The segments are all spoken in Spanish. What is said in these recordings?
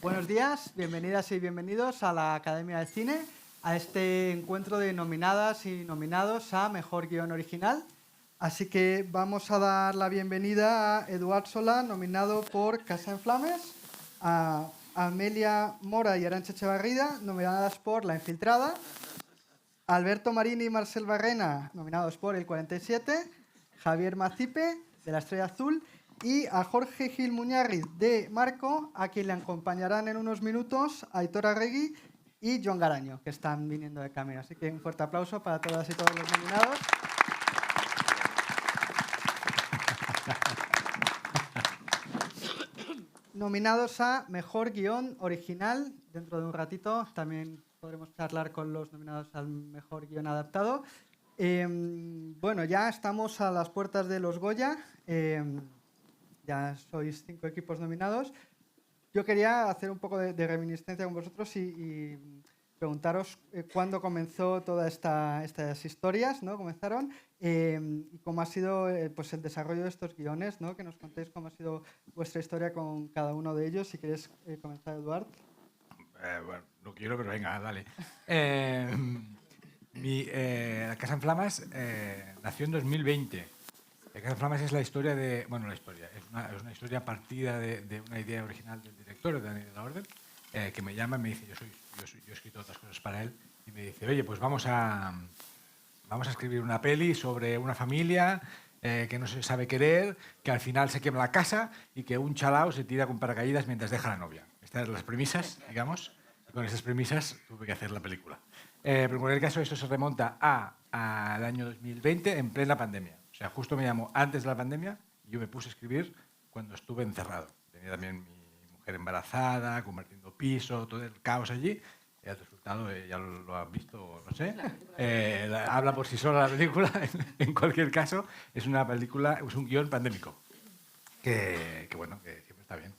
Buenos días, bienvenidas y bienvenidos a la Academia de Cine, a este encuentro de nominadas y nominados a Mejor Guión Original. Así que vamos a dar la bienvenida a Eduard Solá, nominado por Casa en Flames, a Amelia Mora y Arantxa Echevarría, nominadas por La Infiltrada, a Alberto Marini y Marcel Barrena, nominados por El 47, Javier Macipe, de La Estrella Azul, y a Jorge Gil Muñarriz de Marco, a quien le acompañarán en unos minutos Aitor Arregui y Jon Garaño, que están viniendo de camino. Así que un fuerte aplauso para todas y todos los nominados. Nominados a Mejor Guión Original. Dentro de un ratito también podremos charlar con los nominados al Mejor Guión Adaptado. Bueno, ya estamos a las puertas de los Goya. Ya sois 5 equipos nominados. Yo quería hacer un poco de reminiscencia con vosotros y preguntaros cuándo comenzó todas estas historias, ¿no? Comenzaron, y cómo ha sido pues el desarrollo de estos guiones, ¿no? Que nos contéis cómo ha sido vuestra historia con cada uno de ellos. Si queréis comenzar, Eduard. Bueno, no quiero, pero venga, dale. La Casa en Flamas nació en 2020. La Casa en Flamas es la historia de... Bueno, la historia. Es una historia partida de una idea original del director, de Dani de la Orden, que me llama y me dice, yo he escrito otras cosas para él, y me dice, oye, pues vamos a escribir una peli sobre una familia que no se sabe querer, que al final se quema la casa y que un chalao se tira con paracaídas mientras deja a la novia. Estas eran las premisas, digamos, y con esas premisas tuve que hacer la película. Pero en cualquier caso, esto se remonta al año 2020, en plena pandemia. O sea, justo me llamó antes de la pandemia y yo me puse a escribir cuando estuve encerrado. Tenía también mi mujer embarazada, compartiendo piso, todo el caos allí. Y el resultado, ya lo has visto, no sé. Habla por sí sola la película. En cualquier caso, es una película, es un guión pandémico. Que bueno, que siempre está bien.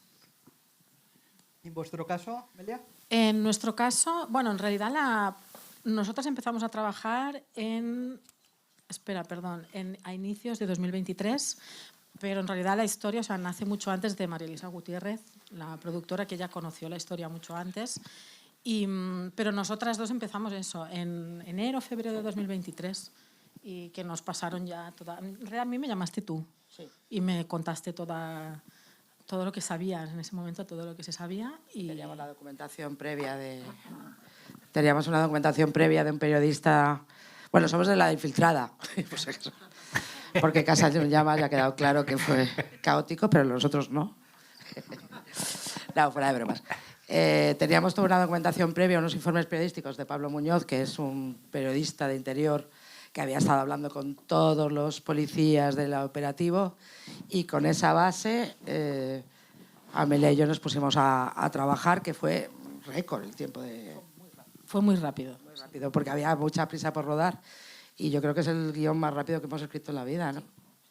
¿Y en vuestro caso, Amelia? En nuestro caso, bueno, en realidad nosotras empezamos a trabajar a inicios de 2023, pero en realidad la historia, o sea, nace mucho antes de María Elisa Gutiérrez, la productora, que ya conoció la historia mucho antes. Pero nosotras dos empezamos eso en enero, febrero de 2023, y que nos pasaron ya toda... En realidad a mí me llamaste tú, sí, y me contaste todo lo que sabías en ese momento, todo lo que se sabía. Y... Teníamos una documentación previa de un periodista. Bueno, somos de La Infiltrada, porque Casa en Llamas ya ha quedado claro que fue caótico, pero nosotros no. No, fuera de bromas. Teníamos toda una documentación previa, unos informes periodísticos de Pablo Muñoz, que es un periodista de Interior que había estado hablando con todos los policías del operativo, y con esa base Amelia y yo nos pusimos a trabajar, que fue récord el tiempo de... Fue muy rápido. Muy rápido, porque había mucha prisa por rodar, y yo creo que es el guión más rápido que hemos escrito en la vida, ¿no?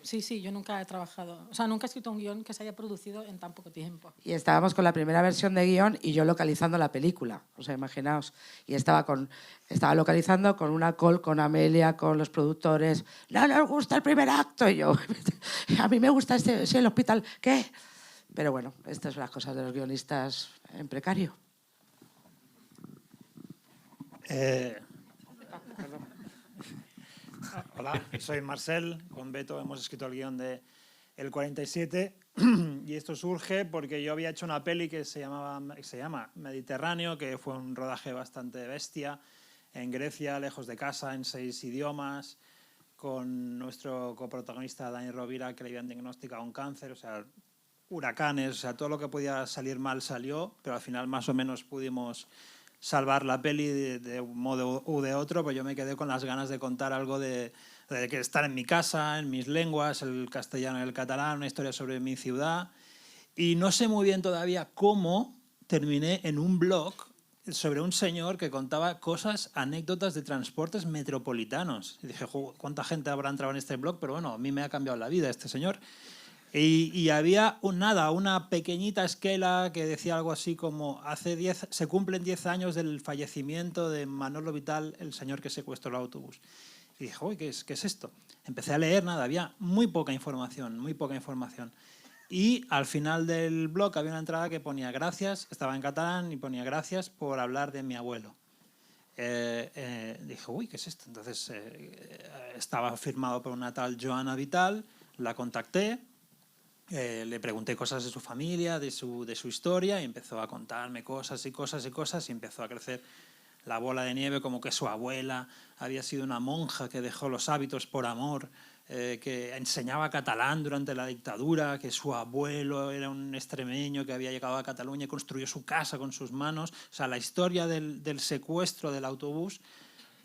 Sí, yo nunca he trabajado, o sea, nunca he escrito un guión que se haya producido en tan poco tiempo. Y estábamos con la primera versión de guión y yo localizando la película, o sea, imaginaos. Y estaba localizando con una call con Amelia, con los productores. No nos gusta el primer acto. Y yo, a mí me gusta el hospital. ¿Qué? Pero bueno, estas son las cosas de los guionistas en precario. Hola, soy Marcel. Con Beto hemos escrito el guión de El 47 y esto surge porque yo había hecho una peli que se llama Mediterráneo, que fue un rodaje bastante bestia en Grecia, lejos de casa, en 6 idiomas, con nuestro coprotagonista Dani Rovira, que le habían diagnosticado un cáncer, o sea, huracanes, o sea, todo lo que podía salir mal salió, pero al final más o menos pudimos salvar la peli de un modo u de otro, pues yo me quedé con las ganas de contar algo de que estar en mi casa, en mis lenguas, el castellano y el catalán, una historia sobre mi ciudad. Y no sé muy bien todavía cómo terminé en un blog sobre un señor que contaba cosas, anécdotas de transportes metropolitanos. Y dije, ¿cuánta gente habrá entrado en este blog? Pero bueno, a mí me ha cambiado la vida este señor. Y había una pequeñita esquela que decía algo así como se cumplen 10 años del fallecimiento de Manolo Vital, el señor que secuestró el autobús. Y dije, uy, ¿qué es esto? Empecé a leer, había muy poca información. Y al final del blog había una entrada que ponía gracias, estaba en catalán y ponía gracias por hablar de mi abuelo. Dije, uy, ¿qué es esto? Entonces estaba firmado por una tal Joana Vital, la contacté, le pregunté cosas de su familia, de su historia, y empezó a contarme cosas y cosas y cosas, y empezó a crecer la bola de nieve, como que su abuela había sido una monja que dejó los hábitos por amor, que enseñaba catalán durante la dictadura, que su abuelo era un extremeño que había llegado a Cataluña y construyó su casa con sus manos. O sea, la historia del secuestro del autobús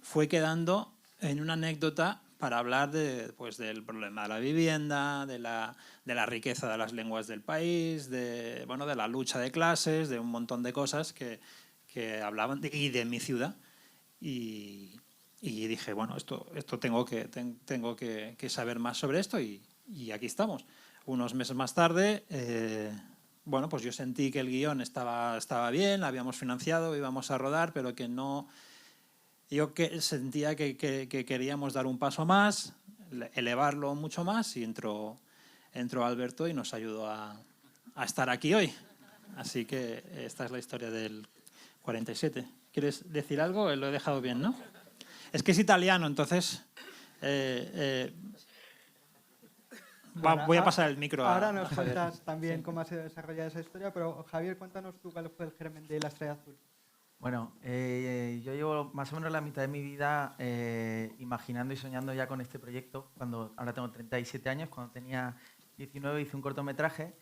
fue quedando en una anécdota para hablar pues, del problema de la vivienda, de la riqueza de las lenguas del país, de la lucha de clases, de un montón de cosas que hablaban, y de mi ciudad. Y dije, bueno, esto tengo que saber más sobre esto, y aquí estamos. Unos meses más tarde, pues yo sentí que el guión estaba bien, lo habíamos financiado, íbamos a rodar, pero que no... Yo sentía que queríamos dar un paso más, elevarlo mucho más, y entró Alberto y nos ayudó a estar aquí hoy. Así que esta es la historia del 47. ¿Quieres decir algo? Lo he dejado bien, ¿no? Es que es italiano, entonces voy a pasar el micro ahora a nos Javier. cuentas también cómo ha sido desarrollada esa historia, pero Javier, cuéntanos tú cuál fue el germen de La Estrella Azul. Bueno, yo llevo más o menos la mitad de mi vida imaginando y soñando ya con este proyecto. Ahora tengo 37 años, cuando tenía 19 hice un cortometraje,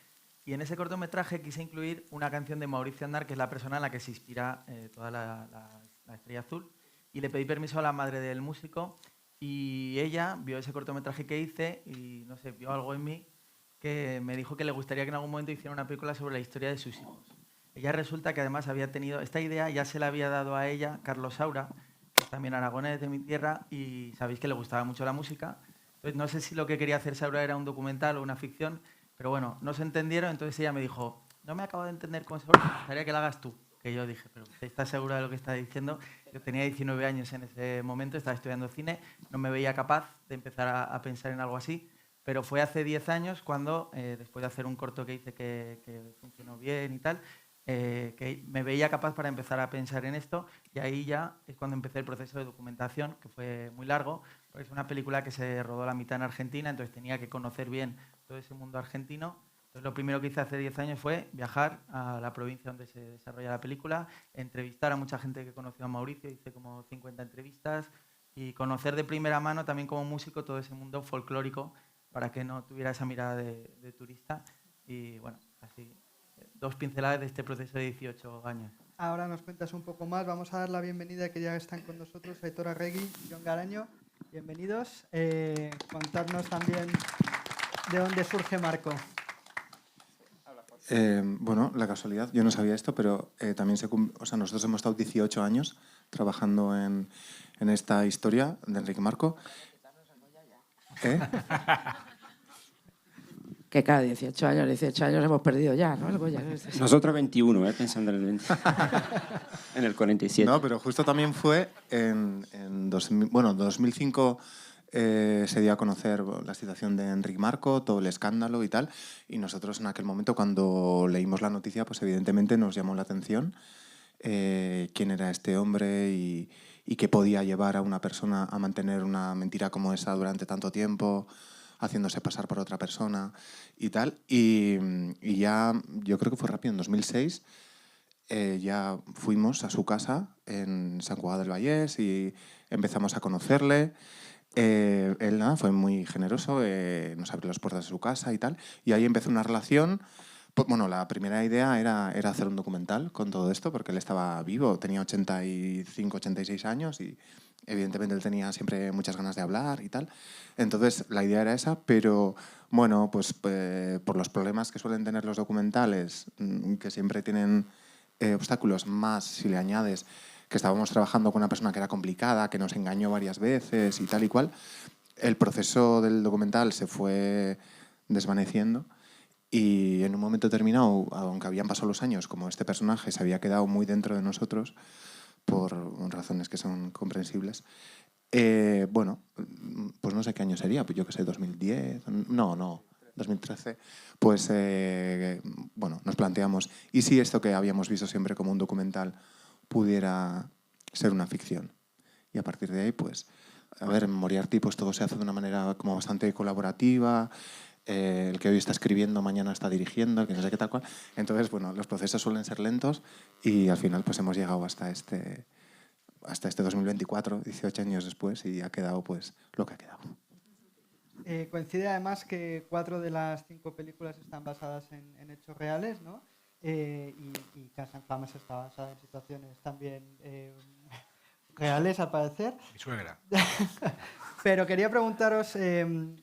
y en ese cortometraje quise incluir una canción de Mauricio Aznar, que es la persona en la que se inspira toda la Estrella Azul, y le pedí permiso a la madre del músico, y ella vio ese cortometraje que hice y, no sé, vio algo en mí que me dijo que le gustaría que en algún momento hiciera una película sobre la historia de sus hijos. Ella resulta que además había tenido esta idea, ya se la había dado a ella Carlos Saura, que es también aragonés de mi tierra, y sabéis que le gustaba mucho la música. Entonces, no sé si lo que quería hacer Saura era un documental o una ficción, pero bueno, no se entendieron. Entonces ella me dijo, no me acabo de entender con Saura, me gustaría que la hagas tú. Que yo dije, pero ¿estás segura de lo que está diciendo? Yo tenía 19 años en ese momento, estaba estudiando cine, no me veía capaz de empezar a pensar en algo así, pero fue hace 10 años cuando, después de hacer un corto que hice que funcionó bien y tal, que me veía capaz para empezar a pensar en esto, y ahí ya es cuando empecé el proceso de documentación, que fue muy largo, porque es una película que se rodó la mitad en Argentina, entonces tenía que conocer bien todo ese mundo argentino. Entonces lo primero que hice hace 10 años fue viajar a la provincia donde se desarrolla la película, entrevistar a mucha gente que conoció a Mauricio, hice como 50 entrevistas, y conocer de primera mano también como músico todo ese mundo folclórico, para que no tuviera esa mirada de turista. Y bueno, así... 2 pinceladas de este proceso de 18 años. Ahora nos cuentas un poco más. Vamos a dar la bienvenida, que ya están con nosotros, Aitor Arregui y Jon Garaño. Bienvenidos. Contarnos también de dónde surge Marco. Bueno, la casualidad, yo no sabía esto, pero también nosotros hemos estado 18 años trabajando en esta historia de Enrique Marco. Que cada 18 años hemos perdido ya, ¿no? Nosotros 21, pensando en el 20. En el 47. No, pero justo también fue en 2005 se dio a conocer la situación de Enrique Marco, todo el escándalo y tal, y nosotros en aquel momento, cuando leímos la noticia, pues evidentemente nos llamó la atención quién era este hombre y qué podía llevar a una persona a mantener una mentira como esa durante tanto tiempo, haciéndose pasar por otra persona y tal. Y ya, yo creo que fue rápido, en 2006, ya fuimos a su casa en Sant Cugat del Vallès y empezamos a conocerle. Él fue muy generoso, nos abrió las puertas de su casa y tal. Y ahí empezó una relación. Bueno, la primera idea era hacer un documental con todo esto, porque él estaba vivo, tenía 85, 86 años y evidentemente él tenía siempre muchas ganas de hablar y tal. Entonces la idea era esa, pero bueno, pues por los problemas que suelen tener los documentales, que siempre tienen obstáculos, más si le añades que estábamos trabajando con una persona que era complicada, que nos engañó varias veces y tal y cual, el proceso del documental se fue desvaneciendo. Y en un momento determinado, aunque habían pasado los años, como este personaje se había quedado muy dentro de nosotros, por razones que son comprensibles, bueno, pues no sé qué año sería, pues yo que sé, 2010, no, 2013, pues bueno, nos planteamos, ¿y si esto que habíamos visto siempre como un documental pudiera ser una ficción? Y a partir de ahí, pues, a ver, en Moriarty pues todo se hace de una manera como bastante colaborativa, el que hoy está escribiendo mañana está dirigiendo, el que no sé qué tal cual. Entonces, bueno, los procesos suelen ser lentos y al final pues hemos llegado hasta este 2024, 18 años después, y ha quedado pues lo que ha quedado. Coincide además que 4 de las 5 películas están basadas en hechos reales, ¿no? Y Casa en Flamas está basada en situaciones también reales, al parecer. Mi suegra. Pero quería preguntaros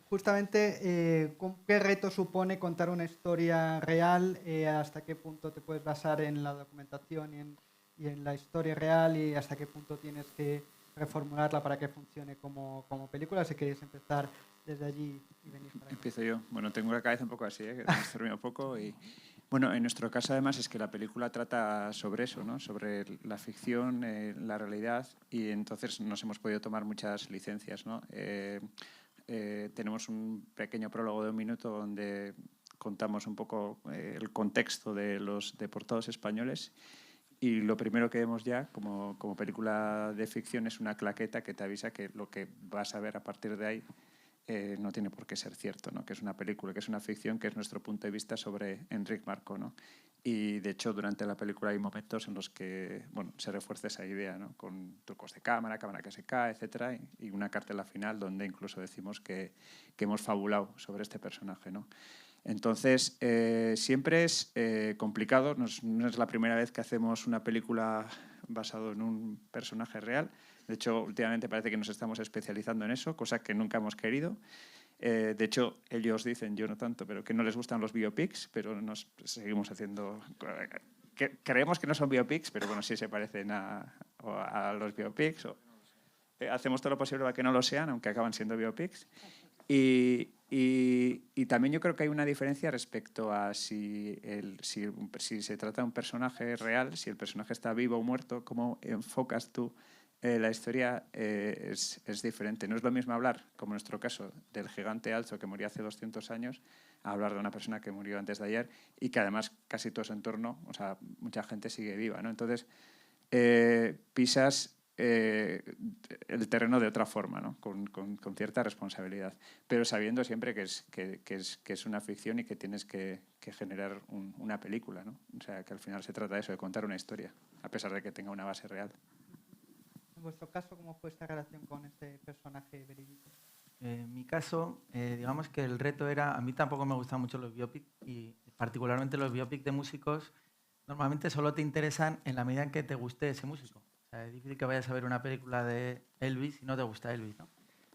justamente qué reto supone contar una historia real, hasta qué punto te puedes basar en la documentación y en la historia real, y hasta qué punto tienes que reformularla para que funcione como película. Si queréis empezar desde allí y venís para acá. Empiezo yo. Bueno, tengo la cabeza un poco así, que me he dormido poco. Y, bueno, en nuestro caso además es que la película trata sobre eso, ¿no? Sobre la ficción, la realidad, y entonces nos hemos podido tomar muchas licencias, ¿no? Tenemos un pequeño prólogo de 1 minuto donde contamos un poco el contexto de los deportados españoles. Y lo primero que vemos ya, como película de ficción, es una claqueta que te avisa que lo que vas a ver a partir de ahí no tiene por qué ser cierto, ¿no? Que es una película, que es una ficción, que es nuestro punto de vista sobre Enric Marco, ¿no? Y de hecho durante la película hay momentos en los que, bueno, se refuerza esa idea, ¿no? Con trucos de cámara que se cae, etcétera, y una cartela final donde incluso decimos que hemos fabulado sobre este personaje, ¿no? Entonces, siempre es complicado, no es la primera vez que hacemos una película basada en un personaje real. De hecho, últimamente parece que nos estamos especializando en eso, cosa que nunca hemos querido. De hecho, ellos dicen, yo no tanto, pero que no les gustan los biopics, pero nos seguimos haciendo... Creemos que no son biopics, pero bueno, sí se parecen a los biopics. Hacemos todo lo posible para que no lo sean, aunque acaban siendo biopics. Y también yo creo que hay una diferencia respecto a si se trata de un personaje real, si el personaje está vivo o muerto, cómo enfocas tú la historia es diferente. No es lo mismo hablar, como en nuestro caso, del gigante Alzo que murió hace 200 años, a hablar de una persona que murió antes de ayer y que además casi todo su entorno, o sea, mucha gente sigue viva, ¿no? Entonces, pisas el terreno de otra forma, ¿no? Con cierta responsabilidad, pero sabiendo siempre que es una ficción y que tienes que generar una película, ¿no? O sea, que al final se trata de eso, de contar una historia, a pesar de que tenga una base real. En vuestro caso, ¿cómo fue esta relación con este personaje verídico? En mi caso, digamos que el reto era, a mí tampoco me gustan mucho los biopics, y particularmente los biopics de músicos, normalmente solo te interesan en la medida en que te guste ese músico. O sea, es difícil que vayas a ver una película de Elvis si no te gusta Elvis, ¿no?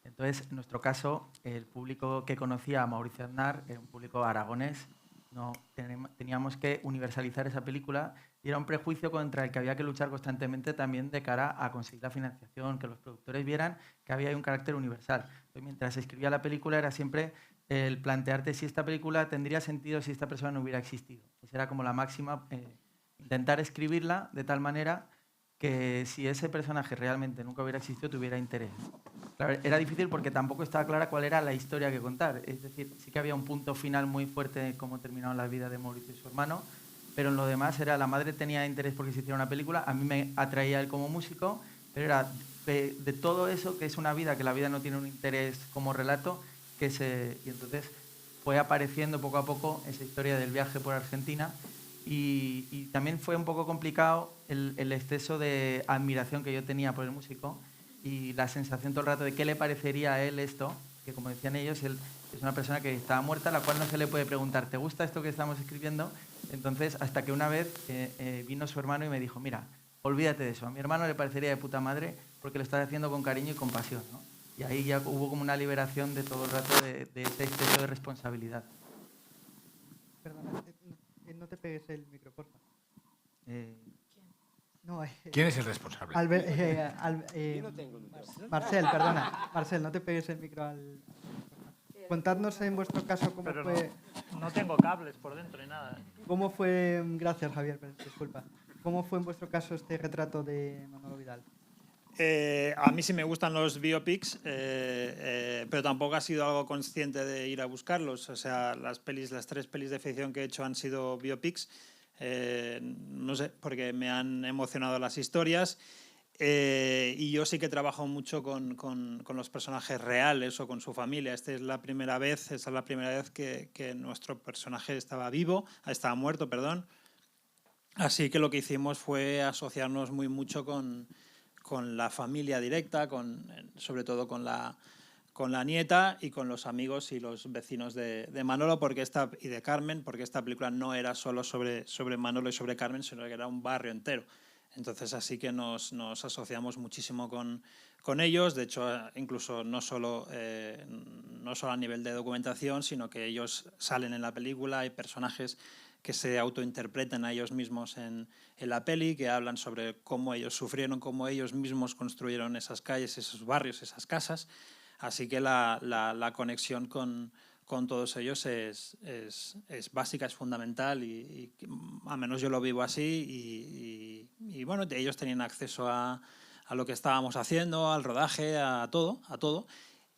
Entonces, en nuestro caso, el público que conocía a Mauricio Aznar era un público aragonés. No, teníamos que universalizar esa película y era un prejuicio contra el que había que luchar constantemente también de cara a conseguir la financiación, que los productores vieran que había un carácter universal. Entonces, mientras se escribía la película era siempre el plantearte si esta película tendría sentido si esta persona no hubiera existido. Esa era como la máxima, intentar escribirla de tal manera que si ese personaje realmente nunca hubiera existido tuviera interés. Claro, era difícil porque tampoco estaba clara cuál era la historia que contar. Es decir, sí que había un punto final muy fuerte de cómo terminaron la vida de Mauricio y su hermano, pero en lo demás era la madre tenía interés porque se hiciera una película, a mí me atraía él como músico, pero era de todo eso, que es una vida, que la vida no tiene un interés como relato, y entonces fue apareciendo poco a poco esa historia del viaje por Argentina. Y también fue un poco complicado el exceso de admiración que yo tenía por el músico y la sensación todo el rato de qué le parecería a él esto, que como decían ellos, él es una persona que estaba muerta, a la cual no se le puede preguntar, ¿te gusta esto que estamos escribiendo? Entonces, hasta que una vez vino su hermano y me dijo, mira, olvídate de eso, a mi hermano le parecería de puta madre porque lo estás haciendo con cariño y con pasión, ¿no? Y ahí ya hubo como una liberación de todo el rato de ese exceso de responsabilidad. Perdona, no te pegues el micro, porfa. No, ¿Quién es el responsable? Yo no tengo el micro. Marcel, perdona. Marcel, no te pegues el micro al... Contadnos en vuestro caso cómo Pero fue... No tengo cables por dentro ni nada. ¿Cómo fue... Gracias, Javier, disculpa. ¿Cómo fue en vuestro caso este retrato de Manolo Vidal? A mí sí me gustan los biopics, pero tampoco ha sido algo consciente de ir a buscarlos. O sea, las 3 pelis de ficción que he hecho han sido biopics. No sé, porque me han emocionado las historias. Y yo sí que trabajo mucho con los personajes reales o con su familia. Esta es la primera vez que nuestro personaje estaba muerto, perdón. Así que lo que hicimos fue asociarnos muy mucho con la familia directa, sobre todo con la nieta y con los amigos y los vecinos de Manolo y de Carmen, porque esta película no era solo sobre Manolo y sobre Carmen, sino que era un barrio entero. Entonces así que nos asociamos muchísimo con ellos. De hecho, incluso no solo a nivel de documentación, sino que ellos salen en la película, hay personajes que se autointerpretan a ellos mismos en la peli, que hablan sobre cómo ellos sufrieron, cómo ellos mismos construyeron esas calles, esos barrios, esas casas. Así que la conexión con todos ellos es básica, es fundamental y al menos yo lo vivo así y bueno, ellos tenían acceso a lo que estábamos haciendo, al rodaje, a todo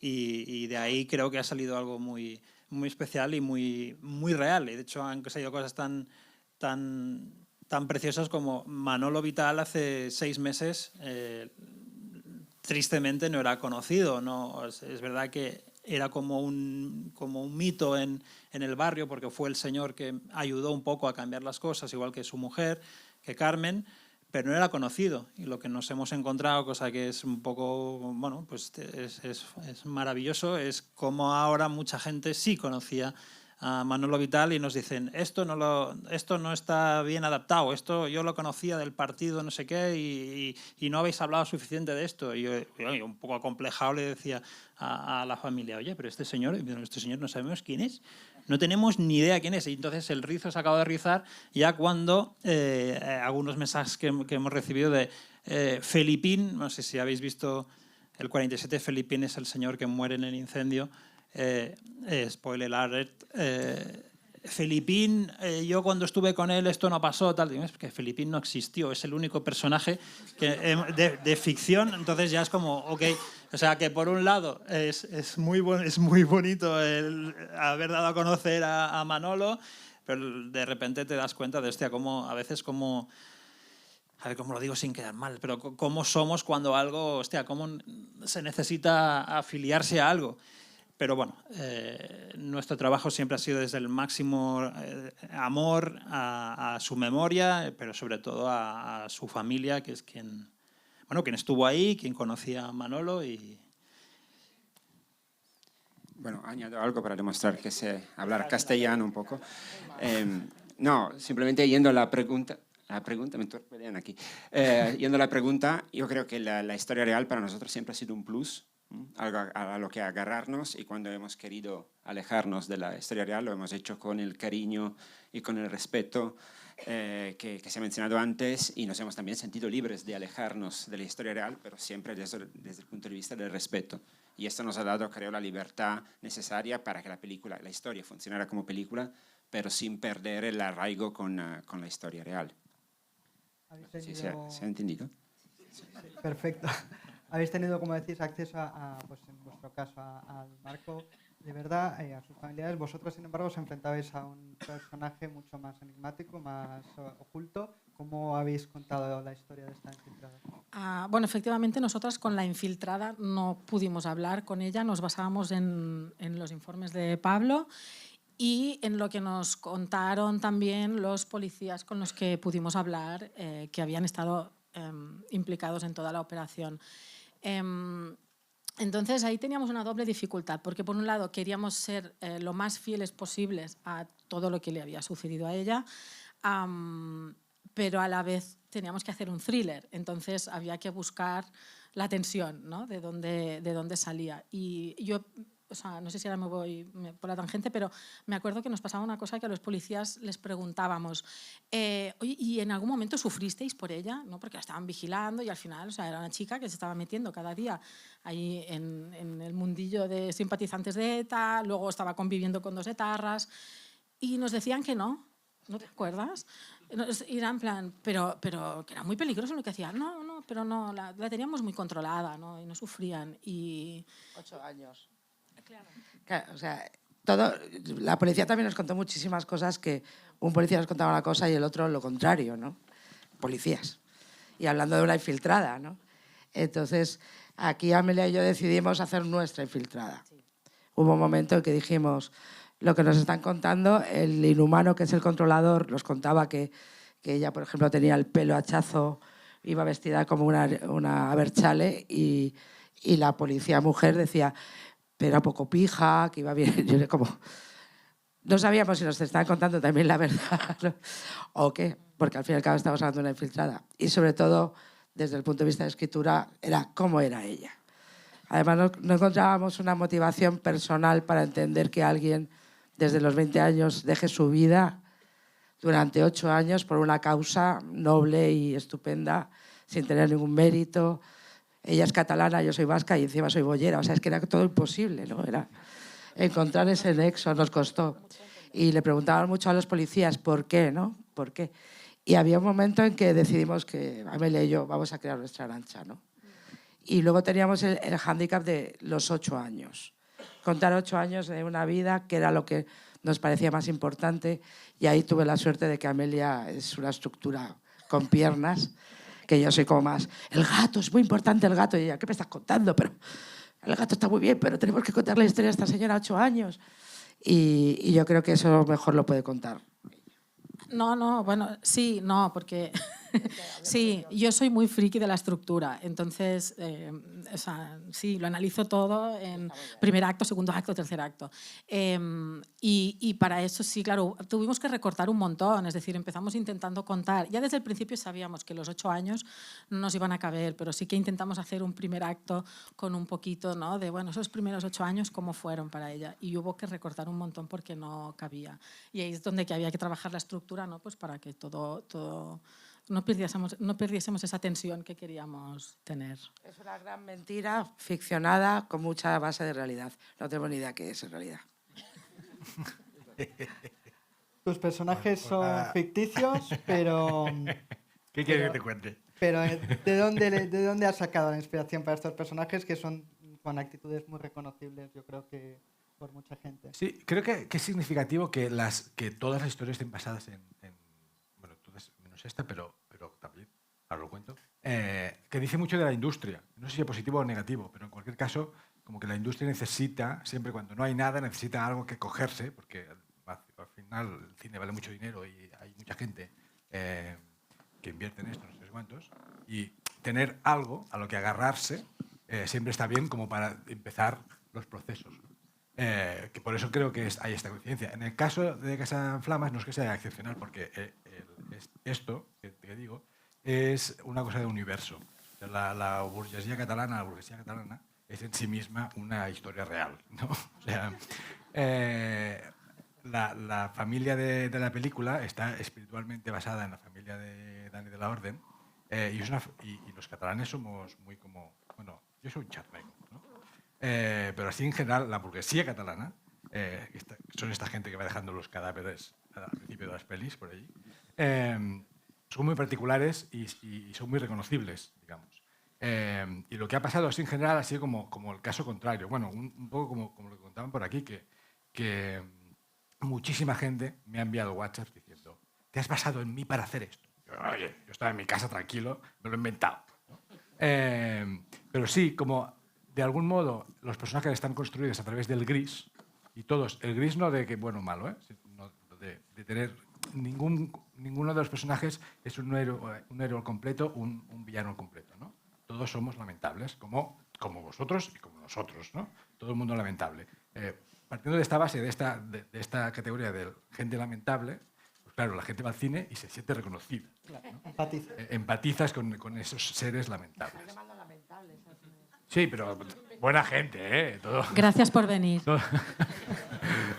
y de ahí creo que ha salido algo muy especial y muy real. Y de hecho han salido cosas tan preciosas como Manolo Vital hace 6 meses tristemente no era conocido, ¿no? Es verdad que era como un mito en el barrio porque fue el señor que ayudó un poco a cambiar las cosas, igual que su mujer, que Carmen, pero no era conocido. Y lo que nos hemos encontrado, cosa que es un poco, bueno, pues es maravilloso, es como ahora mucha gente sí conocía a Manolo Vital y nos dicen esto no está bien adaptado, esto yo lo conocía del partido no sé qué y no habéis hablado suficiente de esto. Y yo un poco acomplejado le decía a la familia, oye, pero este señor no sabemos quién es, no tenemos ni idea quién es. Y entonces el rizo se acaba de rizar ya cuando algunos mensajes que hemos recibido de Felipín, no sé si habéis visto el 47, Felipín es el señor que muere en el incendio. Spoiler alert, Felipín, yo cuando estuve con él esto no pasó, tal, es que Felipín no existió, es el único personaje de ficción, entonces ya es como, ok, o sea que por un lado es muy bonito el haber dado a conocer a Manolo, pero de repente te das cuenta de, hostia, cómo a veces como... A ver cómo lo digo sin quedar mal, pero cómo somos cuando algo, hostia, cómo se necesita afiliarse a algo. Pero bueno, nuestro trabajo siempre ha sido desde el máximo amor a su memoria, pero sobre todo a su familia, que es quien estuvo ahí, quien conocía a Manolo. Bueno, añado algo para demostrar que sé hablar castellano un poco. No, simplemente yendo a la pregunta, me torpedean aquí. Yendo a la pregunta, yo creo que la historia real para nosotros siempre ha sido un plus, algo a lo que agarrarnos, y cuando hemos querido alejarnos de la historia real lo hemos hecho con el cariño y con el respeto que se ha mencionado antes, y nos hemos también sentido libres de alejarnos de la historia real, pero siempre desde el punto de vista del respeto. Y esto nos ha dado, creo, la libertad necesaria para que la historia funcionara como película, pero sin perder el arraigo con la historia real. ¿Sí, ¿se ha entendido? Sí, perfecto. Habéis tenido, como decís, acceso pues en vuestro caso, al Marco de verdad, a sus familiares. Vosotros, sin embargo, os enfrentabais a un personaje mucho más enigmático, más oculto. ¿Cómo habéis contado la historia de esta infiltrada? Bueno, efectivamente, nosotras con la infiltrada no pudimos hablar con ella. Nos basábamos en los informes de Pablo y en lo que nos contaron también los policías con los que pudimos hablar, que habían estado implicados en toda la operación. Entonces ahí teníamos una doble dificultad, porque por un lado queríamos ser lo más fieles posibles a todo lo que le había sucedido a ella, pero a la vez teníamos que hacer un thriller, entonces había que buscar la tensión, ¿no? de dónde salía. Y yo, o sea, no sé si ahora me voy por la tangente, pero me acuerdo que nos pasaba una cosa que a los policías les preguntábamos, oye, ¿y en algún momento sufristeis por ella? ¿No? Porque la estaban vigilando y al final, o sea, era una chica que se estaba metiendo cada día ahí en el mundillo de simpatizantes de ETA, luego estaba conviviendo con 2 etarras y nos decían que no. ¿No te acuerdas? Y era en plan, pero que era muy peligroso lo que hacían. No, pero no, la teníamos muy controlada, ¿no? Y no sufrían. Y 8 años. claro. Claro, o sea, la policía también nos contó muchísimas cosas que un policía nos contaba una cosa y el otro lo contrario, ¿no? Policías. Y hablando de una infiltrada, ¿no? Entonces, aquí Amelia y yo decidimos hacer nuestra infiltrada. Sí. Hubo un momento en que dijimos, lo que nos están contando, el inhumano que es el controlador nos contaba que ella, por ejemplo, tenía el pelo hachazo, iba vestida como una Berchale y la policía mujer decía, pero era poco pija, que iba bien. Yo era como, no sabíamos si nos estaban contando también la verdad, ¿no? O qué, porque al fin y al cabo estábamos hablando de una infiltrada. Y sobre todo, desde el punto de vista de escritura, era cómo era ella. Además, no encontrábamos una motivación personal para entender que alguien desde los 20 años deje su vida durante 8 años por una causa noble y estupenda, sin tener ningún mérito. Ella es catalana, yo soy vasca y encima soy boyera. O sea, es que era todo imposible, ¿no? Era encontrar ese nexo, nos costó. Y le preguntaban mucho a los policías por qué, ¿no? ¿Por qué? Y había un momento en que decidimos que Amelia y yo vamos a crear nuestra Arantxa, ¿no? Y luego teníamos el hándicap de los 8 años. Contar 8 años de una vida, que era lo que nos parecía más importante. Y ahí tuve la suerte de que Amelia es una estructura con piernas, que yo soy como más, el gato, es muy importante el gato. Y ella, ¿qué me estás contando? Pero el gato está muy bien, pero tenemos que contar la historia de esta señora a 8 años. Y yo creo que eso mejor lo puede contar. No, bueno, sí, no, porque sí, yo soy muy friki de la estructura, entonces, o sea, sí, lo analizo todo en primer acto, segundo acto, tercer acto. Y para eso sí, claro, tuvimos que recortar un montón, es decir, empezamos intentando contar. Ya desde el principio sabíamos que los 8 años no nos iban a caber, pero sí que intentamos hacer un primer acto con un poquito, ¿no? De, bueno, esos primeros 8 años, ¿cómo fueron para ella? Y hubo que recortar un montón porque no cabía. Y ahí es donde que había que trabajar la estructura, ¿no? Pues para que todo no perdiésemos esa tensión que queríamos tener. Es una gran mentira ficcionada con mucha base de realidad. No tengo ni idea qué es en realidad. Tus personajes son ficticios, pero... ¿Qué quieres que te cuente? Pero ¿de dónde has sacado la inspiración para estos personajes que son con actitudes muy reconocibles, yo creo que por mucha gente? Sí, creo que es significativo que todas las historias estén basadas en bueno, todas menos esta, pero también, ahora lo cuento, que dice mucho de la industria. No sé si es positivo o negativo, pero en cualquier caso, como que la industria necesita, siempre cuando no hay nada, necesita algo que cogerse, porque al final el cine vale mucho dinero y hay mucha gente que invierte en esto, no sé cuántos, y tener algo a lo que agarrarse siempre está bien como para empezar los procesos. Que por eso creo que hay esta coincidencia. En el caso de Casa en Flamas no es que sea excepcional, porque esto que digo es una cosa de universo. La burguesía catalana es en sí misma una historia real, ¿no? O sea, la familia de la película está espiritualmente basada en la familia de Dani de la Orden, y los catalanes somos muy como... Bueno, yo soy un charnego, ¿no? Pero así en general la burguesía catalana, son esta gente que va dejando los cadáveres al principio de las pelis por allí, son muy particulares y son muy reconocibles, digamos. Y lo que ha pasado así en general ha sido como el caso contrario. Bueno, un poco como lo que contaban por aquí, que muchísima gente me ha enviado WhatsApp diciendo, ¿te has basado en mí para hacer esto? Oye, yo estaba en mi casa tranquilo, me lo he inventado, ¿no? Pero sí, como de algún modo los personajes están construidos a través del gris, y todos, el gris no de que bueno o malo, sino de tener ninguno de los personajes es un héroe completo, un villano completo, ¿no? Todos somos lamentables, como vosotros y como nosotros, ¿no? Todo el mundo lamentable. Partiendo de esta base, de esta categoría de gente lamentable, pues claro, la gente va al cine y se siente reconocida, ¿no? Empatizas con esos seres lamentables. Sí, pero buena gente, ¿eh? Gracias por venir.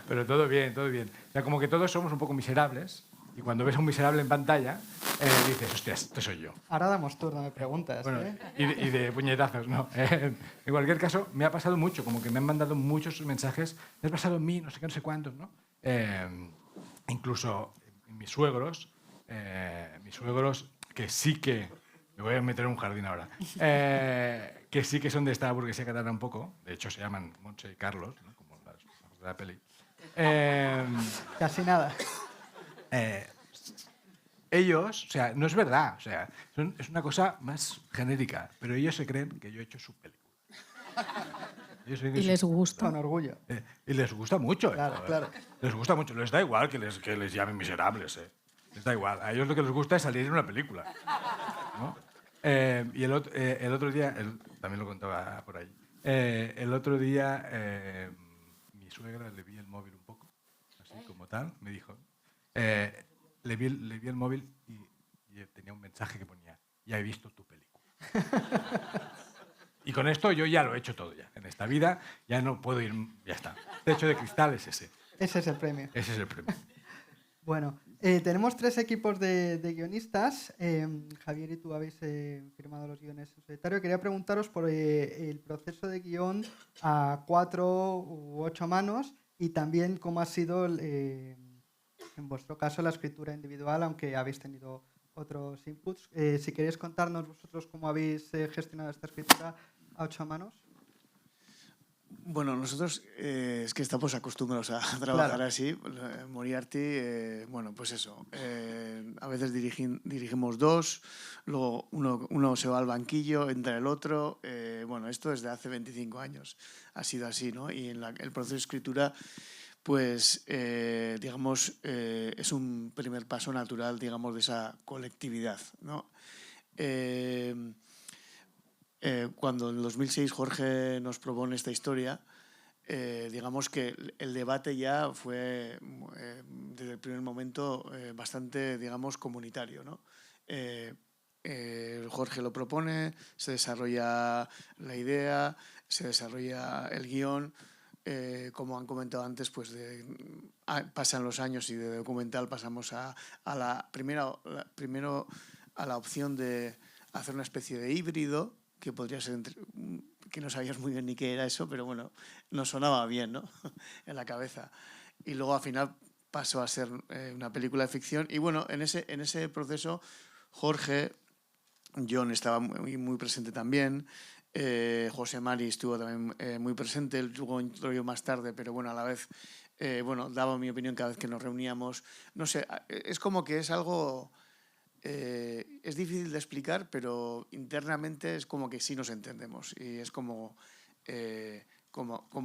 Pero todo bien, todo bien. O sea, como que todos somos un poco miserables y cuando ves a un miserable en pantalla dices, hostia, este soy yo. Ahora damos turno de preguntas. Bueno, y de puñetazos, ¿no? En cualquier caso, me ha pasado mucho, como que me han mandado muchos mensajes, me has pasado en mí, no sé qué, no sé cuántos, ¿no? Incluso mis suegros mis suegros, que sí que... Me voy a meter en un jardín ahora. Que sí que son de esta burguesía catalana un poco. De hecho, se llaman Montse y Carlos, ¿no? Como las de la peli. Casi nada. Ellos, o sea, no es verdad, o sea, es una cosa más genérica, pero ellos se creen que yo he hecho su película. Y les gusta. Con orgullo. Y les gusta mucho. Claro, claro. Les gusta mucho. Les da igual que les llamen miserables. Les da igual. A ellos lo que les gusta es salir en una película. ¿No? Y el otro día, también lo contaba por ahí, el otro día mi suegra le vi el móvil un poco, así como tal, me dijo, le vi el móvil y tenía un mensaje que ponía, ya he visto tu película. Y con esto yo ya lo he hecho todo ya. En esta vida ya no puedo ir, ya está. Techo de cristal es ese. Ese es el premio. Ese es el premio. Bueno, tenemos 3 equipos de guionistas. Javier y tú habéis firmado los guiones en solitario. Quería preguntaros por el proceso de guión a 4 u 8 manos y también cómo ha sido, en vuestro caso, la escritura individual, aunque habéis tenido otros inputs. Si queréis contarnos vosotros cómo habéis gestionado esta escritura a 8 manos. Bueno, nosotros es que estamos acostumbrados a trabajar Claro. así. Moriarty, bueno, pues eso. A veces dirigimos 2, luego uno se va al banquillo, entra el otro. Bueno, esto desde hace 25 años ha sido así, ¿no? Y en el proceso de escritura, pues, digamos, es un primer paso natural, digamos, de esa colectividad, ¿no? Cuando en 2006 Jorge nos propone esta historia, digamos que el debate ya fue desde el primer momento bastante, digamos, comunitario, ¿no? Jorge lo propone, se desarrolla la idea, se desarrolla el guión. Como han comentado antes, pues pasan los años y de documental pasamos a primero a la opción de hacer una especie de híbrido, que podría ser que no sabías muy bien ni qué era eso, pero bueno, nos sonaba bien, ¿no? En la cabeza. Y luego al final pasó a ser una película de ficción. Y bueno, en ese proceso Jorge, John estaba muy presente también, José Mari estuvo también muy presente, luego entró yo más tarde, pero bueno, a la vez bueno, daba mi opinión cada vez que nos reuníamos. No sé, es como que es algo... es difícil de explicar, pero internamente es como que sí nos entendemos y es como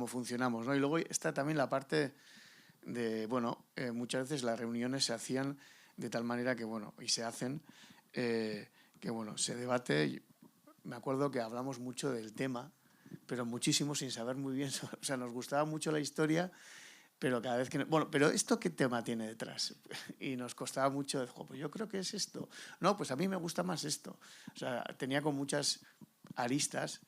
funcionamos, ¿no? Y luego está también la parte de, bueno, muchas veces las reuniones se hacían de tal manera que, bueno, y se hacen, que, bueno, se debate. Me acuerdo que hablamos mucho del tema, pero muchísimo sin saber muy bien, o sea, nos gustaba mucho la historia, pero cada vez que... Bueno, pero ¿esto qué tema tiene detrás? Y nos costaba mucho, pues yo creo que es esto. No, pues a mí me gusta más esto. O sea, tenía con muchas aristas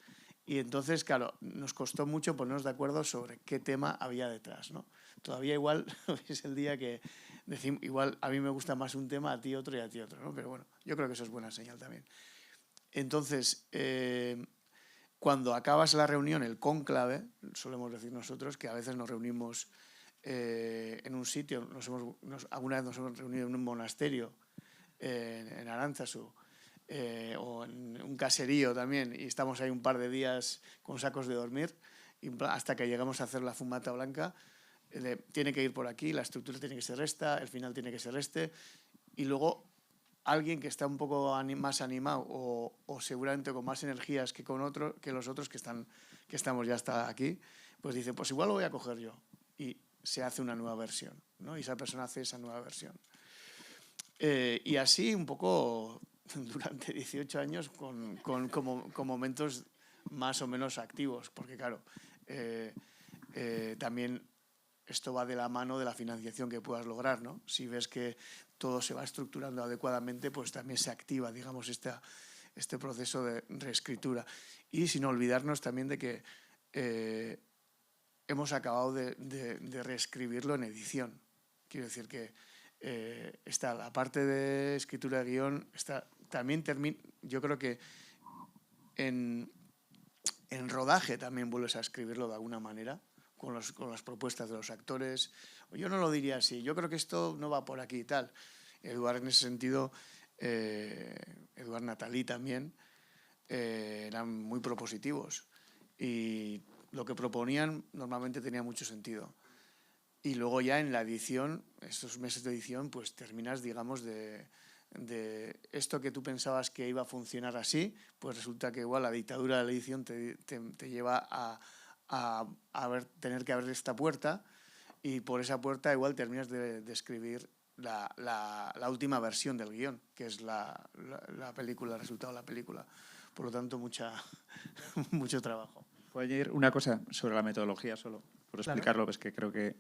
y entonces, claro, nos costó mucho ponernos de acuerdo sobre qué tema había detrás, ¿no? Todavía igual es el día que decimos, igual a mí me gusta más un tema, a ti otro y a ti otro, ¿no? Pero bueno, yo creo que eso es buena señal también. Entonces, cuando acabas la reunión, el cónclave, solemos decir nosotros, que a veces nos reunimos en un sitio, alguna vez nos hemos reunido en un monasterio en Aránzazu o en un caserío también, y estamos ahí un par de días con sacos de dormir y hasta que llegamos a hacer la fumata blanca. Tiene que ir por aquí, la estructura tiene que ser esta, el final tiene que ser este, y luego alguien que está un poco más animado o seguramente con más energías que los otros que estamos ya hasta aquí, pues dice, pues igual lo voy a coger yo, y se hace una nueva versión, ¿no? Y esa persona hace esa nueva versión. Y así un poco durante 18 años con momentos más o menos activos, porque claro, también esto va de la mano de la financiación que puedas lograr, ¿no? Si ves que todo se va estructurando adecuadamente, pues también se activa, digamos, este proceso de reescritura. Y sin olvidarnos también de que hemos acabado de reescribirlo en edición. Quiero decir que está la parte de escritura de guión, también yo creo que en rodaje también vuelves a escribirlo de alguna manera, con las propuestas de los actores. Yo no lo diría así, yo creo que esto no va por aquí y tal. Eduard en ese sentido, Eduard Natalí también, eran muy propositivos y lo que proponían normalmente tenía mucho sentido. Y luego ya en la edición, estos meses de edición, pues terminas, digamos, de esto que tú pensabas que iba a funcionar así, pues resulta que igual la dictadura de la edición te lleva a tener que abrir esta puerta, y por esa puerta igual terminas de escribir la última versión del guión, que es la película, el resultado de la película. Por lo tanto, mucho trabajo. Puedo añadir una cosa sobre la metodología solo, por explicarlo, pues que creo que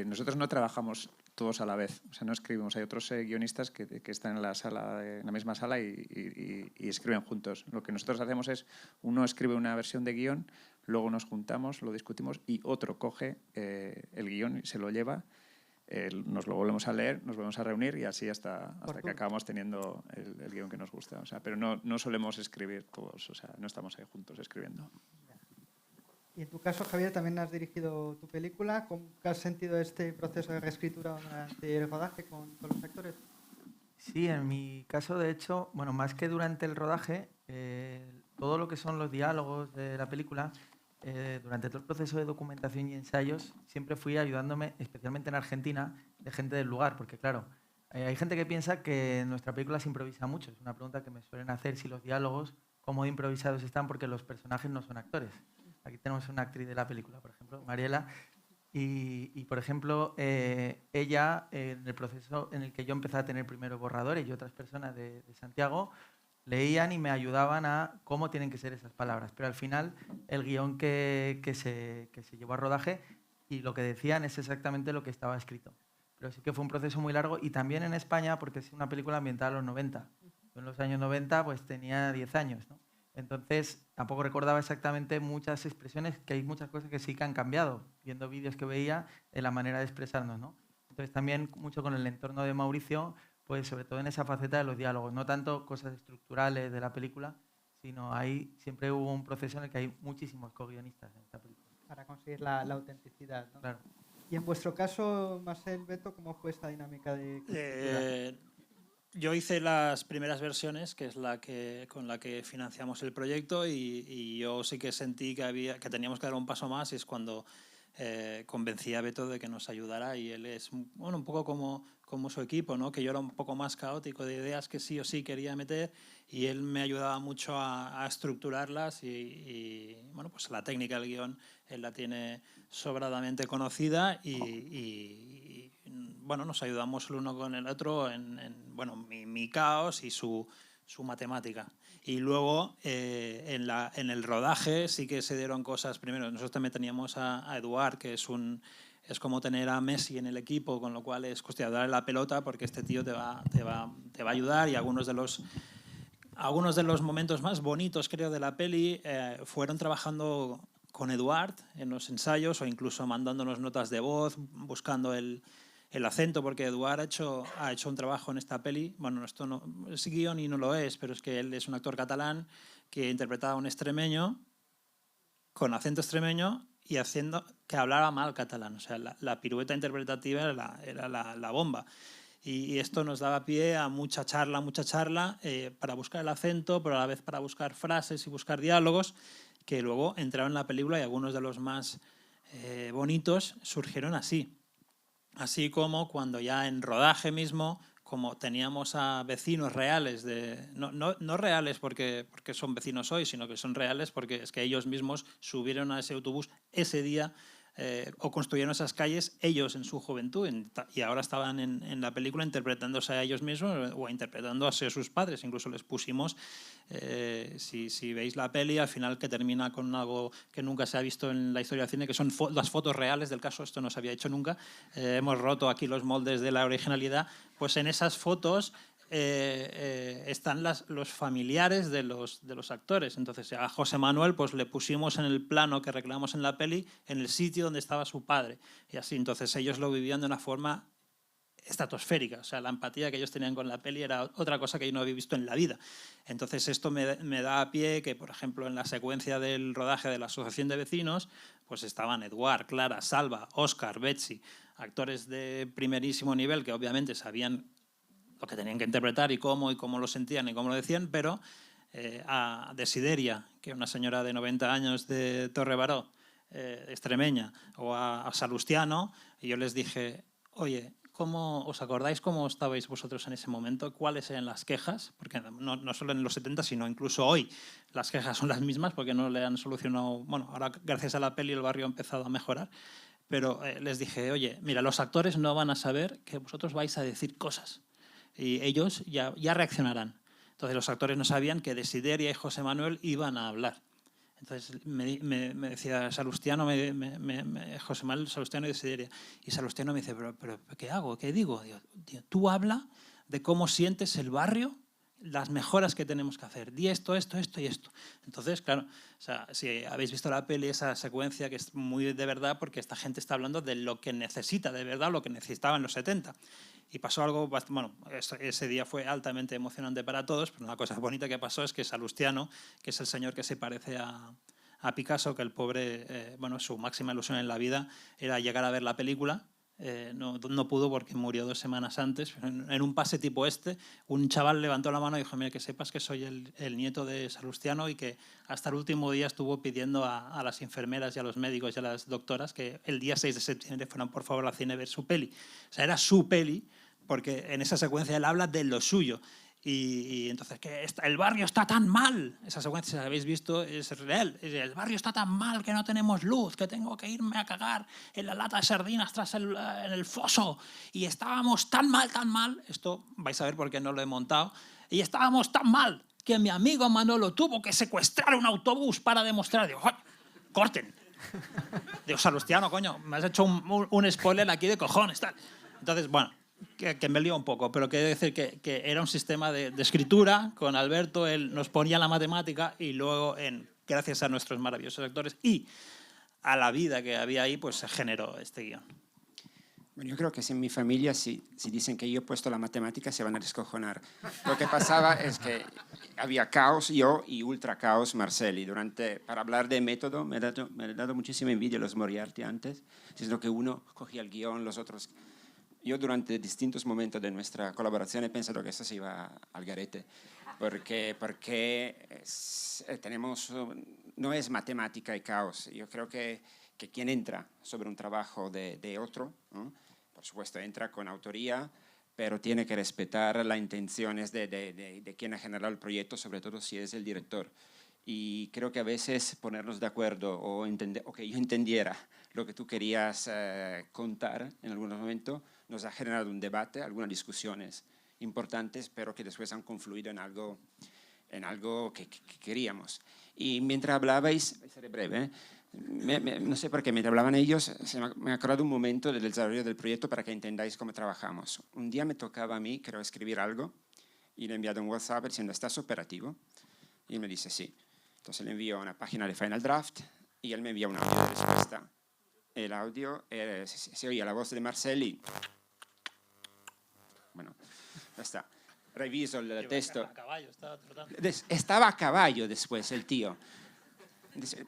nosotros no trabajamos todos a la vez, o sea, no escribimos. Hay otros guionistas que están en la misma sala y escriben juntos. Lo que nosotros hacemos es, uno escribe una versión de guión, luego nos juntamos, lo discutimos y otro coge el guión y se lo lleva, nos lo volvemos a leer, nos volvemos a reunir y así hasta que acabamos teniendo el guión que nos gusta. O sea, pero no solemos escribir todos, o sea, no estamos ahí juntos escribiendo. Y en tu caso, Javier, también has dirigido tu película. ¿Cómo has sentido este proceso de reescritura durante el rodaje con los actores? Sí, en mi caso, de hecho, bueno, más que durante el rodaje, todo lo que son los diálogos de la película, durante todo el proceso de documentación y ensayos, siempre fui ayudándome, especialmente en Argentina, de gente del lugar, porque claro, hay gente que piensa que en nuestra película se improvisa mucho. Es una pregunta que me suelen hacer, si los diálogos, cómo de improvisados están, porque los personajes no son actores. Aquí tenemos una actriz de la película, por ejemplo, Mariela, y por ejemplo, ella, en el proceso en el que yo empecé a tener primero borradores y otras personas de Santiago, leían y me ayudaban a cómo tienen que ser esas palabras. Pero al final, el guión que se llevó a rodaje y lo que decían es exactamente lo que estaba escrito. Pero sí que fue un proceso muy largo, y también en España, porque es una película ambientada en los 90. Yo en los años 90 pues tenía 10 años, ¿no? Entonces, tampoco recordaba exactamente muchas expresiones, que hay muchas cosas que sí que han cambiado, viendo vídeos que veía, de la manera de expresarnos, ¿no? Entonces, también mucho con el entorno de Mauricio, pues sobre todo en esa faceta de los diálogos, no tanto cosas estructurales de la película, sino ahí siempre hubo un proceso en el que hay muchísimos co-guionistas en esta película. Para conseguir la autenticidad, ¿no? Claro. Y en vuestro caso, Marcel, Beto, ¿cómo fue esta dinámica de Yo hice las primeras versiones, que es con la que financiamos el proyecto, y yo sí que sentí que teníamos que dar un paso más, y es cuando convencí a Beto de que nos ayudara, y él es un poco como su equipo, ¿no? Que yo era un poco más caótico de ideas que sí o sí quería meter, y él me ayudaba mucho a estructurarlas, y bueno, pues la técnica del guión él la tiene sobradamente conocida, y bueno, nos ayudamos el uno con el otro en mi caos y su matemática. Y luego en el rodaje sí que se dieron cosas. Primero, nosotros también teníamos a Eduard, que es como tener a Messi en el equipo, con lo cual es cuestión de darle la pelota, porque este tío te va a ayudar, y algunos de los momentos más bonitos, creo, de la peli fueron trabajando con Eduard en los ensayos, o incluso mandándonos notas de voz, buscando el acento, porque Eduard ha hecho un trabajo en esta peli. Bueno, esto no es guión y no lo es, pero es que él es un actor catalán que interpretaba a un extremeño con acento extremeño y haciendo que hablara mal catalán. O sea, la pirueta interpretativa era la bomba. Y esto nos daba pie a mucha charla para buscar el acento, pero a la vez para buscar frases y buscar diálogos que luego entraron en la película, y algunos de los más bonitos surgieron así. Así como cuando ya en rodaje mismo, como teníamos a vecinos reales, no reales porque son vecinos hoy, sino que son reales porque es que ellos mismos subieron a ese autobús ese día, o construyeron esas calles ellos en su juventud, y ahora estaban en la película interpretándose a ellos mismos o interpretando a sus padres. Incluso les pusimos, si veis la peli, al final, que termina con algo que nunca se ha visto en la historia del cine, que son las fotos reales del caso. Esto no se había hecho nunca. Hemos roto aquí los moldes de la originalidad. Pues en esas fotos están los familiares de los actores. Entonces a José Manuel pues le pusimos en el plano que recreamos en la peli, en el sitio donde estaba su padre, y así. Entonces ellos lo vivían de una forma estratosférica. O sea, la empatía que ellos tenían con la peli era otra cosa que yo no había visto en la vida. Entonces esto me da a pie que, por ejemplo, en la secuencia del rodaje de la Asociación de Vecinos, pues estaban Eduard, Clara, Salva, Óscar, Betsy, actores de primerísimo nivel que obviamente sabían lo que tenían que interpretar y cómo lo sentían y cómo lo decían, pero a Desideria, que es una señora de 90 años de Torrebaró, extremeña, o a Salustiano, y yo les dije, oye, ¿os acordáis cómo estabais vosotros en ese momento? ¿Cuáles eran las quejas? Porque no solo en los 70, sino incluso hoy las quejas son las mismas porque no le han solucionado... Bueno, ahora gracias a la peli el barrio ha empezado a mejorar, pero les dije, oye, mira, los actores no van a saber que vosotros vais a decir cosas y ellos ya reaccionarán. Entonces los actores no sabían que Desideria y José Manuel iban a hablar. Entonces me decía Salustiano, José Manuel, Salustiano y Desideria. Y Salustiano me dice, pero ¿qué hago? ¿Qué digo? Digo, tú habla de cómo sientes el barrio, las mejoras que tenemos que hacer. Di esto, esto, esto y esto. Entonces, claro, o sea, si habéis visto la peli, esa secuencia que es muy de verdad, porque esta gente está hablando de lo que necesita, de verdad, lo que necesitaba en los 70. Y pasó algo, bueno, ese día fue altamente emocionante para todos, pero una cosa bonita que pasó es que Salustiano, que es el señor que se parece a Picasso, que el pobre, bueno, su máxima ilusión en la vida era llegar a ver la película. No pudo porque murió 2 semanas antes. En un pase tipo un chaval levantó la mano y dijo, mira, que sepas que soy el nieto de Salustiano y que hasta el último día estuvo pidiendo a las enfermeras y a los médicos y a las doctoras que el día 6 de septiembre fueran por favor al cine a ver su peli. O sea, era su peli, porque en esa secuencia él habla de lo suyo. Y entonces, que el barrio está tan mal. Esa secuencia, si la habéis visto, es real. El barrio está tan mal que no tenemos luz, que tengo que irme a cagar en la lata de sardinas en el foso. Y estábamos tan mal. Esto vais a ver por qué no lo he montado. Y estábamos tan mal que mi amigo Manolo tuvo que secuestrar un autobús para demostrar. Digo, corten. Digo, Salustiano, coño, me has hecho un spoiler aquí de cojones. Tal. Entonces, bueno, que me lío un poco, pero quiero decir que era un sistema de escritura con Alberto. Él nos ponía la matemática y luego, gracias a nuestros maravillosos actores y a la vida que había ahí, pues se generó este guión. Bueno, yo creo que si en mi familia, si dicen que yo he puesto la matemática, se van a descojonar. Lo que pasaba es que había caos yo y ultra caos Marcel. Y para hablar de método, me ha dado muchísima envidia los Moriarty antes. Es lo que uno cogía el guión, los otros... Yo durante distintos momentos de nuestra colaboración he pensado que eso se iba al garete, porque no es matemática y caos. Yo creo que quien entra sobre un trabajo de otro, ¿no? Por supuesto entra con autoría, pero tiene que respetar las intenciones de quien ha generado el proyecto, sobre todo si es el director. Y creo que a veces ponernos de acuerdo o que yo entendiera lo que tú querías contar en algún momento nos ha generado un debate, algunas discusiones importantes, pero que después han confluido en algo que queríamos. Y mientras hablabais, seré breve, no sé por qué, mientras hablaban ellos, me ha acordado un momento del desarrollo del proyecto para que entendáis cómo trabajamos. Un día me tocaba a mí, creo, escribir algo, y le he enviado un WhatsApp diciendo, ¿estás operativo? Y él me dice, sí. Entonces le envío una página de Final Draft y él me envía un audio de respuesta. El audio, se oía la voz de Marcel y... Bueno, ya está. Reviso el texto. Estaba a caballo después el tío.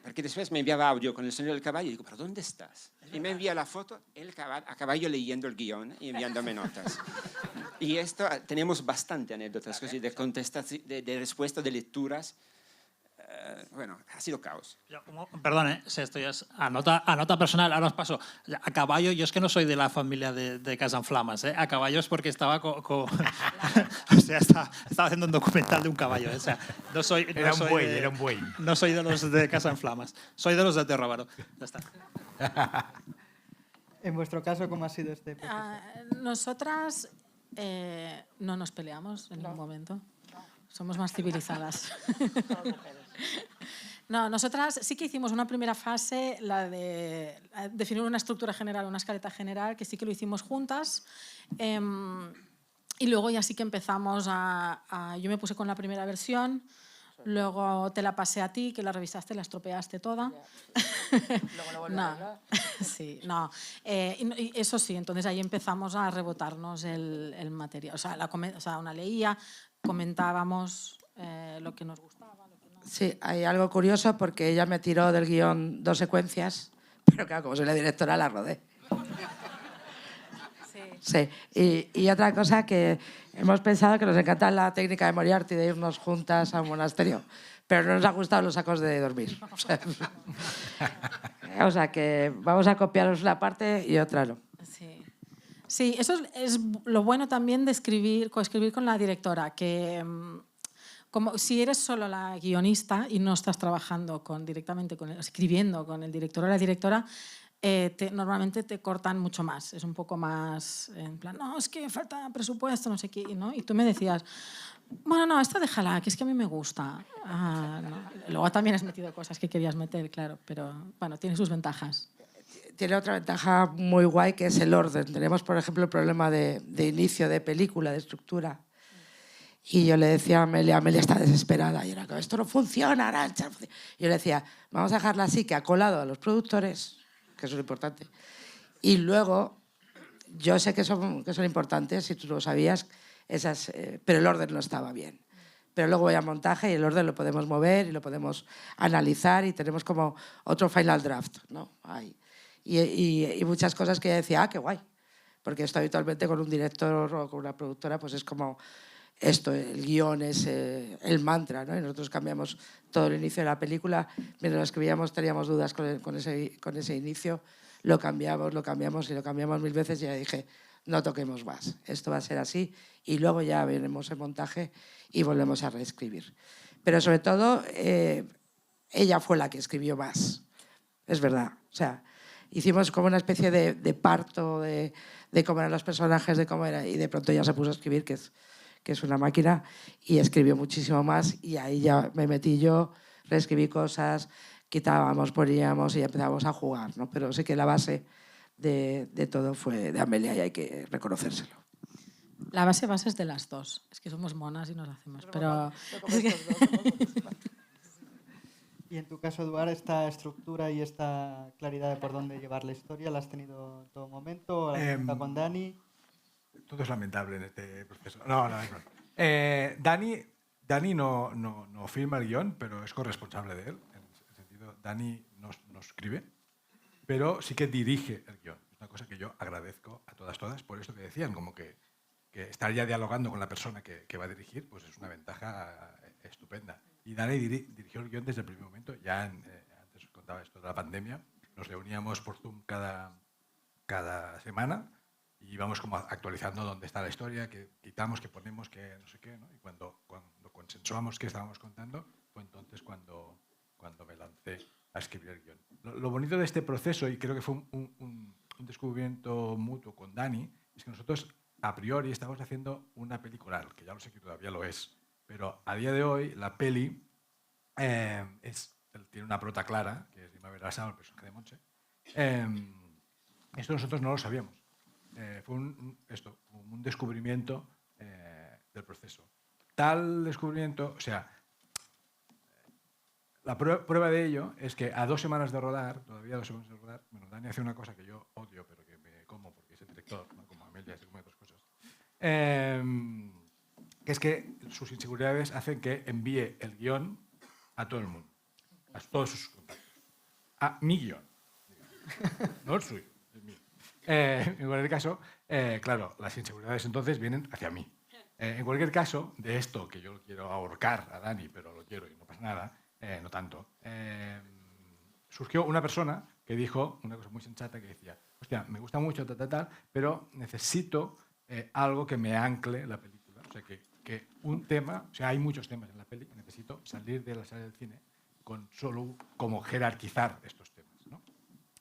Porque después me enviaba audio con el sonido del caballo y digo, ¿pero dónde estás? Y me envía la foto, a caballo leyendo el guión y enviándome notas. Y esto, tenemos bastante anécdotas de respuesta, de lecturas. Bueno, ha sido caos. Perdón, esto ya es a nota personal, ahora os paso. A caballo, yo es que no soy de la familia de Casanflamas, a caballo es porque estaba o sea, estaba haciendo un documental de un caballo. O sea, era un buey. No soy de los de Casanflamas, soy de los de Terrabaro. Ya está. En vuestro caso, ¿cómo ha sido este proceso? Nosotras no nos peleamos en ningún momento. Somos más civilizadas. No, nosotras sí que hicimos una primera fase, la de definir una estructura general, una escaleta general, que sí que lo hicimos juntas. Y luego ya sí que empezamos yo me puse con la primera versión, luego te la pasé a ti, que la revisaste, la estropeaste toda. Luego no. Sí, no. Y eso sí, entonces ahí empezamos a rebotarnos el material. O sea, una leía, comentábamos lo que nos gustaba. Lo que no. Sí, hay algo curioso porque ella me tiró del guión 2 secuencias, pero claro, como soy la directora, la rodé. Sí. Sí, y otra cosa que hemos pensado que nos encanta la técnica de Moriarty de irnos juntas a un monasterio, pero no nos ha gustado los sacos de dormir. O sea que vamos a copiaros una parte y otra no. Sí. Sí, eso es lo bueno también de coescribir con la directora, que como si eres solo la guionista y no estás trabajando directamente escribiendo con el director o la directora, normalmente te cortan mucho más. Es un poco más en plan, no, es que falta presupuesto, no sé qué, ¿no? Y tú me decías, bueno, no, esta déjala, que es que a mí me gusta. No. Luego también has metido cosas que querías meter, claro, pero bueno, tiene sus ventajas. Tiene otra ventaja muy guay que es el orden. Tenemos, por ejemplo, el problema de inicio de película, de estructura. Y yo le decía a Amelia está desesperada. Y era, esto no funciona, Arantxa. Y yo le decía, vamos a dejarla así, que ha colado a los productores, que eso es lo importante. Y luego, yo sé que son importantes, si tú lo sabías, pero el orden no estaba bien. Pero luego voy a montaje y el orden lo podemos mover y lo podemos analizar y tenemos como otro final draft, ¿no? Ahí. Y muchas cosas que ella decía, qué guay. Porque esto habitualmente con un director o con una productora, pues es como esto, el guión es el mantra, ¿no? Y nosotros cambiamos todo el inicio de la película. Mientras lo escribíamos teníamos dudas con ese inicio. Lo cambiamos y lo cambiamos 1000 veces y ya dije, no toquemos más. Esto va a ser así y luego ya veremos el montaje y volvemos a reescribir. Pero sobre todo, ella fue la que escribió más. Es verdad. O sea, hicimos como una especie de parto de cómo eran los personajes, de cómo era, y de pronto ya se puso a escribir, que es una máquina, y escribió muchísimo más, y ahí ya me metí yo, reescribí cosas, quitábamos, poníamos y empezamos a jugar, ¿no? Pero sí que la base de todo fue de Amelia y hay que reconocérselo. La base es de las dos. Es que somos monas y nos hacemos, pero... Y en tu caso, Eduard, esta estructura y esta claridad de por dónde llevar la historia, ¿la has tenido en todo momento? ¿La has contado con Dani? Todo es lamentable en este proceso. No. Dani no firma el guión, pero es corresponsable de él. En el sentido, Dani no escribe, pero sí que dirige el guión. Es una cosa que yo agradezco a todas, por esto que decían, como que estar ya dialogando con la persona que va a dirigir, pues es una ventaja estupenda. Y Dani dirigió el guión desde el primer momento. Ya antes os contaba esto de la pandemia. Nos reuníamos por Zoom cada semana y íbamos como actualizando dónde está la historia, qué quitamos, qué ponemos, qué no sé qué, ¿no? Y cuando consensuamos qué estábamos contando, fue entonces cuando me lancé a escribir el guión. Lo bonito de este proceso, y creo que fue un descubrimiento mutuo con Dani, es que nosotros a priori estamos haciendo una película, que ya lo sé que todavía lo es, pero a día de hoy la peli tiene una prota clara, que es Dima Berasau, el personaje de Montse. Esto nosotros no lo sabíamos. Fue un descubrimiento del proceso. Tal descubrimiento, o sea, la prueba de ello es que a 2 semanas de rodar, todavía 2 semanas de rodar, bueno, Dani hace una cosa que yo odio, pero que me como porque es el director, no como Amelia, se come otras cosas. Que es que sus inseguridades hacen que envíe el guión a todo el mundo, a todos sus contactos. A mi guión, no el suyo, el mío. En cualquier caso, claro, las inseguridades entonces vienen hacia mí. En cualquier caso, de esto, que yo lo quiero ahorcar a Dani, pero lo quiero y no pasa nada, no tanto, surgió una persona que dijo una cosa muy sensata que decía, hostia, me gusta mucho, pero necesito algo que me ancle la película. O sea, que un tema, o sea, hay muchos temas en la peli, necesito salir de la sala del cine con solo como jerarquizar estos temas, ¿no?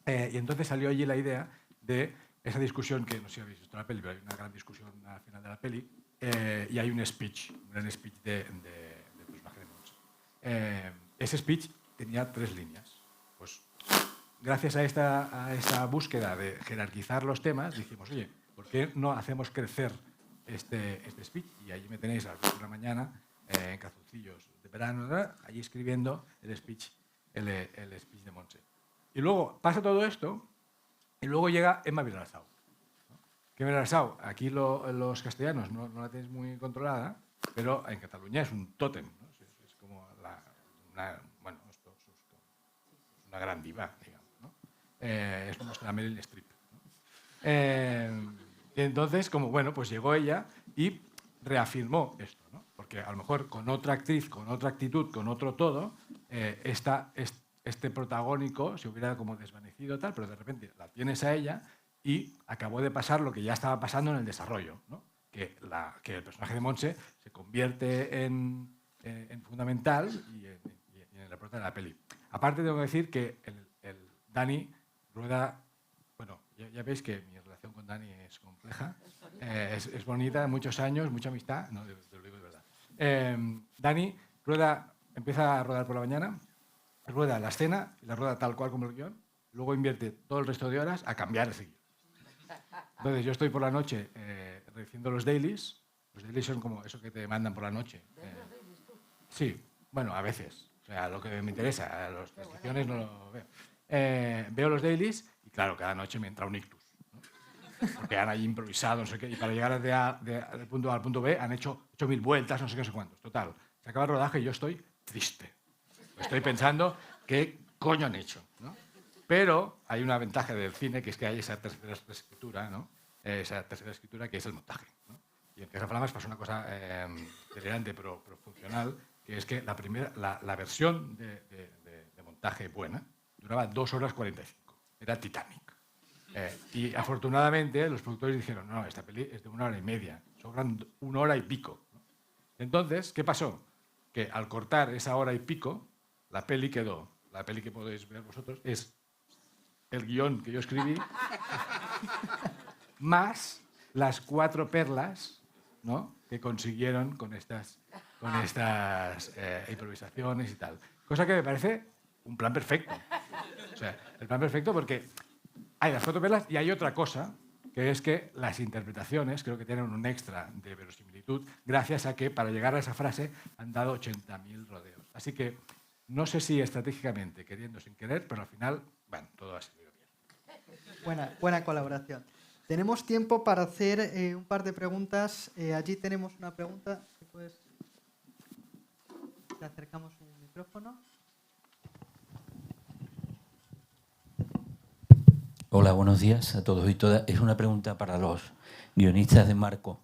Y entonces salió allí la idea de esa discusión que no sé si habéis visto la peli, pero hay una gran discusión al final de la peli y hay un gran speech del personaje de Montse. Ese speech tenía 3 líneas. Pues gracias a esta búsqueda de jerarquizar los temas, dijimos, oye, ¿por qué no hacemos crecer este speech? Y allí me tenéis a las 10 de la mañana en calzoncillos de verano, ¿verdad? Allí escribiendo el speech de Montse. Y luego pasa todo esto y luego llega Emma Vilarasau. Que Emma Vilarasau, aquí los castellanos no la tenéis muy controlada, pero en Cataluña es un tótem, ¿no? Es como una gran diva, digamos, ¿no? Es nuestra Meryl Streep, ¿no? Y entonces, como bueno, pues llegó ella y reafirmó esto, ¿no? Porque a lo mejor con otra actriz, con otra actitud, con otro todo, este protagónico se hubiera como desvanecido tal, pero de repente la tienes a ella y acabó de pasar lo que ya estaba pasando en el desarrollo, ¿no? Que el personaje de Montse se convierte en fundamental y en el prota de la peli. Aparte tengo que decir que el Dani Rueda, bueno, ya veis que mi relación con Dani es compleja, es bonita, muchos años, mucha amistad, no, te lo digo de verdad. Dani Rueda empieza a rodar por la mañana, rueda la escena, la rueda tal cual como el guión, luego invierte todo el resto de horas a cambiar ese guión. Entonces yo estoy por la noche haciendo los dailies. Los dailies son como eso que te mandan por la noche. Sí, bueno, a veces. O sea, lo que me interesa, las transcripciones no lo veo. Veo los dailies y claro, cada noche me entra un ictus, ¿no? Porque han ahí improvisado, no sé qué, y para llegar del punto A al punto B han hecho 8.000 vueltas, no sé qué, no sé cuántos. Total, se acaba el rodaje y yo estoy triste. Estoy pensando qué coño han hecho, ¿no? Pero hay una ventaja del cine, que es que hay esa tercera escritura, ¿no? Esa tercera escritura que es el montaje, ¿no? Y en Cazaflamas pasa una cosa delirante pero funcional, que es que la versión de montaje buena duraba 2 horas 45. Era Titanic. Y afortunadamente los productores dijeron, no, esta peli es de 1 hora y media, sobran 1 hora y pico, ¿no? Entonces, ¿qué pasó? Que al cortar esa hora y pico, la peli quedó, la peli que podéis ver vosotros, es el guión que yo escribí, más las 4 perlas, ¿no?, que consiguieron con estas improvisaciones y tal. Cosa que me parece un plan perfecto. O sea, el plan perfecto porque hay las 4 perlas y hay otra cosa, que es que las interpretaciones creo que tienen un extra de verosimilitud gracias a que para llegar a esa frase han dado 80.000 rodeos. Así que no sé si estratégicamente, queriendo sin querer, pero al final, bueno, todo ha salido bien. Buena colaboración. Tenemos tiempo para hacer un par de preguntas. Allí tenemos una pregunta. Te acercamos un micrófono. Hola, buenos días a todos y todas. Es una pregunta para los guionistas de Marco.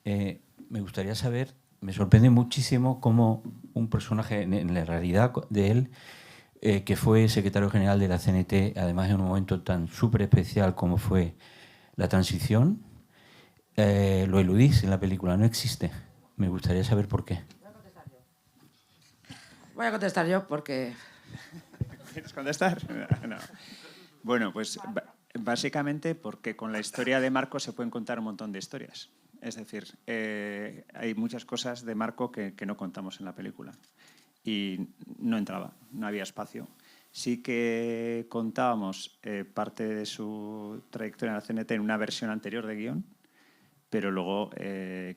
Me gustaría saber, me sorprende muchísimo cómo un personaje, en la realidad de él, que fue secretario general de la CNT, además en un momento tan súper especial como fue la transición, lo eludís en la película, no existe. Me gustaría saber por qué. Voy a contestar yo porque... ¿Quieres contestar? No. Bueno, pues básicamente porque con la historia de Marco se pueden contar un montón de historias. Es decir, hay muchas cosas de Marco que no contamos en la película. Y no entraba, no había espacio. Sí que contábamos parte de su trayectoria en la CNT en una versión anterior de guión, pero luego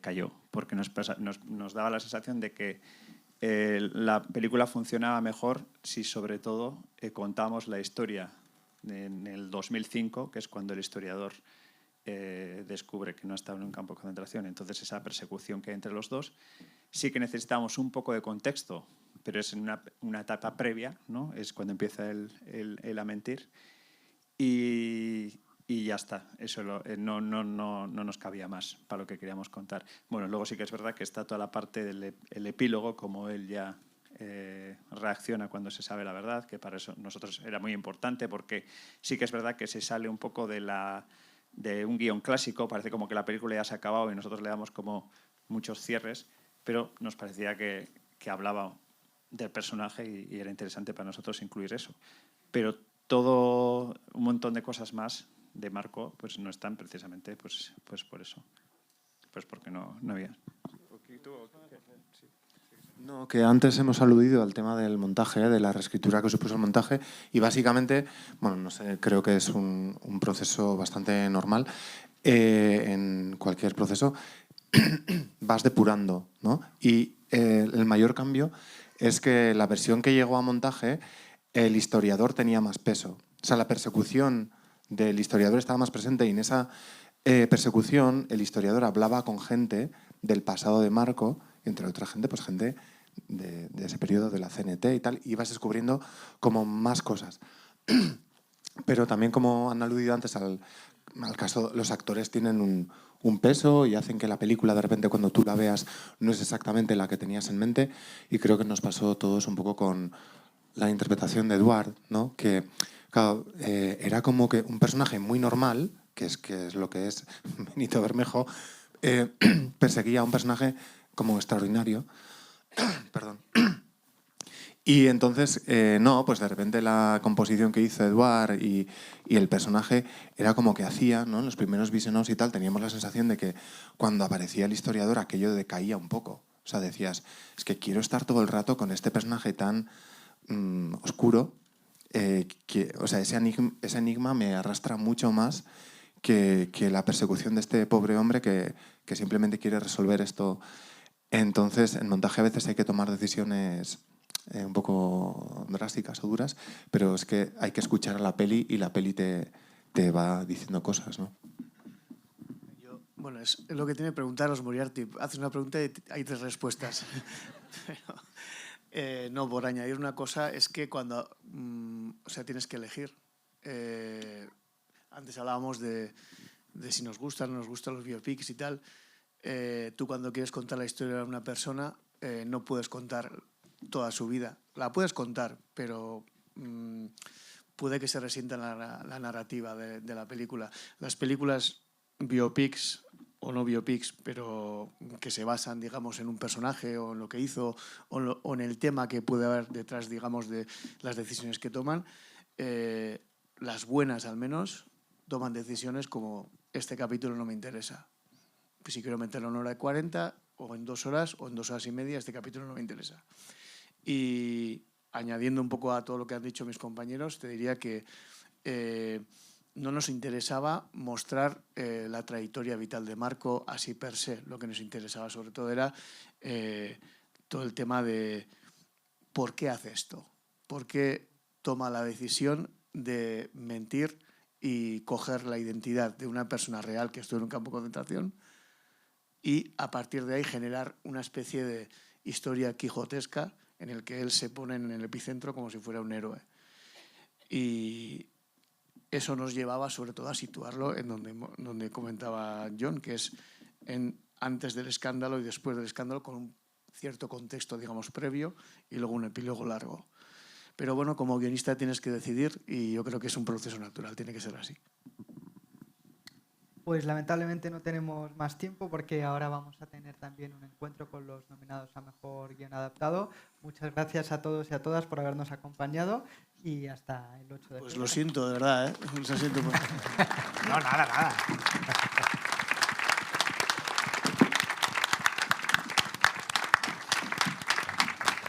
cayó, porque nos daba la sensación de que la película funcionaba mejor si sobre todo contábamos la historia en el 2005, que es cuando el historiador descubre que no estaba en un campo de concentración. Entonces esa persecución que hay entre los dos, sí que necesitamos un poco de contexto, pero es en una etapa previa, ¿no? Es cuando empieza él a mentir y ya está. Eso no nos cabía más para lo que queríamos contar. Bueno, luego sí que es verdad que está toda la parte del epílogo, como él ya reacciona cuando se sabe la verdad, que para eso nosotros era muy importante, porque sí que es verdad que se sale un poco de un guión clásico, parece como que la película ya se ha acabado y nosotros le damos como muchos cierres, pero nos parecía que hablaba del personaje y era interesante para nosotros incluir eso. Pero todo un montón de cosas más de Marco pues no están precisamente pues por eso, pues porque no había. No, que antes hemos aludido al tema del montaje, de la reescritura que supuso el montaje, y básicamente, bueno, no sé, creo que es un proceso bastante normal. En cualquier proceso vas depurando, ¿no? Y el mayor cambio es que la versión que llegó a montaje, el historiador tenía más peso. O sea, la persecución del historiador estaba más presente y en esa persecución el historiador hablaba con gente del pasado de Marco, entre otra gente, pues gente de ese periodo de la CNT y tal, y ibas descubriendo como más cosas. Pero también, como han aludido antes al caso, los actores tienen un peso y hacen que la película, de repente, cuando tú la veas, no es exactamente la que tenías en mente. Y creo que nos pasó a todos un poco con la interpretación de Eduard, ¿no? Que claro, era como que un personaje muy normal, que es lo que es Benito Bermejo, perseguía a un personaje como extraordinario. Perdón. Y entonces, no, pues de repente la composición que hizo Eduard y el personaje era como que hacía, ¿no? En los primeros visionados y tal, teníamos la sensación de que cuando aparecía el historiador aquello decaía un poco. O sea, decías, es que quiero estar todo el rato con este personaje tan oscuro, o sea, ese enigma me arrastra mucho más que la persecución de este pobre hombre que simplemente quiere resolver esto. Entonces, en montaje a veces hay que tomar decisiones un poco drásticas o duras, pero es que hay que escuchar a la peli y la peli te va diciendo cosas, ¿no? Bueno, es lo que tiene que preguntaros Moriarty. Haces una pregunta y hay 3 respuestas. Pero, no, por añadir una cosa, es que cuando o sea, tienes que elegir. Antes hablábamos de si nos gustan o no nos gustan los biopics y tal. Tú cuando quieres contar la historia de una persona no puedes contar toda su vida. La puedes contar, pero puede que se resienta la narrativa de la película. Las películas biopics o no biopics, pero que se basan, digamos, en un personaje o en lo que hizo o en el tema que puede haber detrás, digamos, de las decisiones que toman, las buenas al menos toman decisiones como este capítulo no me interesa. Pues si quiero meterlo en 1:40 o en 2 horas o en 2 horas y media, este capítulo no me interesa. Y añadiendo un poco a todo lo que han dicho mis compañeros, te diría que no nos interesaba mostrar la trayectoria vital de Marco así per se. Lo que nos interesaba sobre todo era todo el tema de por qué hace esto, por qué toma la decisión de mentir y coger la identidad de una persona real que estuvo en un campo de concentración y a partir de ahí generar una especie de historia quijotesca en el que él se pone en el epicentro como si fuera un héroe. Y eso nos llevaba sobre todo a situarlo en donde comentaba John, que es antes del escándalo y después del escándalo, con un cierto contexto, digamos, previo y luego un epílogo largo. Pero bueno, como guionista tienes que decidir y yo creo que es un proceso natural, tiene que ser así. Pues lamentablemente no tenemos más tiempo porque ahora vamos a tener también un encuentro con los nominados a Mejor Guión Adaptado. Muchas gracias a todos y a todas por habernos acompañado y hasta el 8 de febrero. Pues lo siento, de verdad, ¿eh? Lo siento. No, nada.